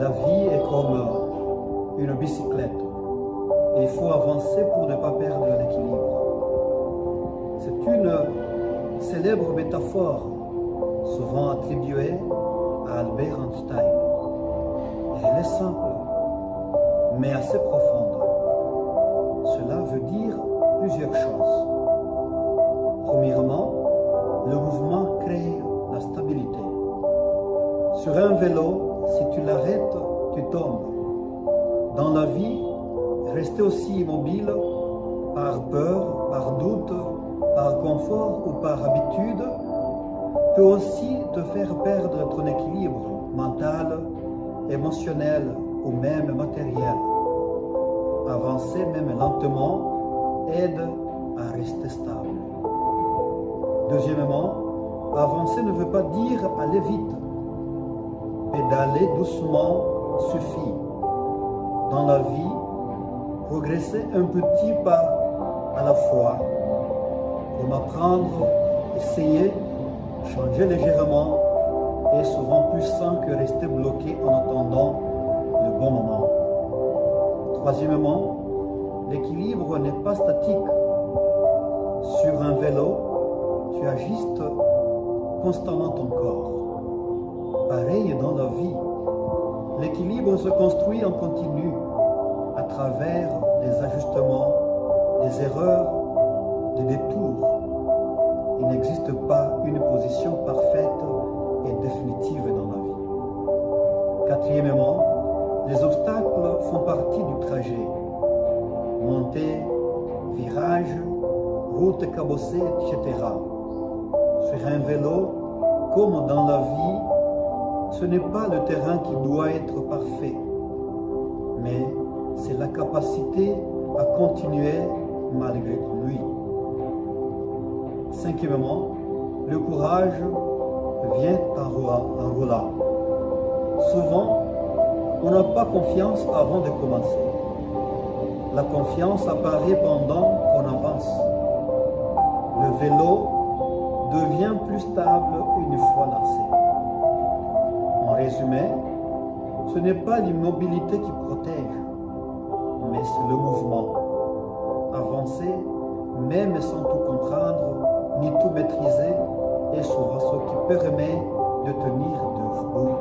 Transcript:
La vie est comme une bicyclette. Il faut avancer pour ne pas perdre l'équilibre. C'est une célèbre métaphore, souvent attribuée à Albert Einstein. Et elle est simple, mais assez profonde. Cela veut dire plusieurs choses. Premièrement, le mouvement crée la stabilité. Sur un vélo, si tu l'arrêtes, tu tombes. Dans la vie, rester aussi immobile, par peur, par doute, par confort ou par habitude, peut aussi te faire perdre ton équilibre mental, émotionnel ou même matériel. Avancer même lentement aide à rester stable. Deuxièmement, avancer ne veut pas dire aller vite. Pédaler doucement suffit. Dans la vie, progresser un petit pas à la fois, comme apprendre, essayer, changer légèrement, est souvent plus sain que rester bloqué en attendant le bon moment. Troisièmement, l'équilibre n'est pas statique. Sur un vélo, tu ajustes constamment ton corps. Pareil dans la vie, l'équilibre se construit en continu à travers des ajustements, des erreurs, des détours. Il n'existe pas une position parfaite et définitive dans la vie. Quatrièmement, les obstacles font partie du trajet. Montée, virage, route cabossée, etc. Sur un vélo, comme dans la vie, ce n'est pas le terrain qui doit être parfait, mais c'est la capacité à continuer malgré lui. Cinquièmement, le courage vient en roulant. Souvent, on n'a pas confiance avant de commencer. La confiance apparaît pendant qu'on avance. Le vélo devient plus stable une fois lancé. En résumé, ce n'est pas l'immobilité qui protège, mais c'est le mouvement. Avancer, même sans tout comprendre, ni tout maîtriser, est souvent ce qui permet de tenir debout.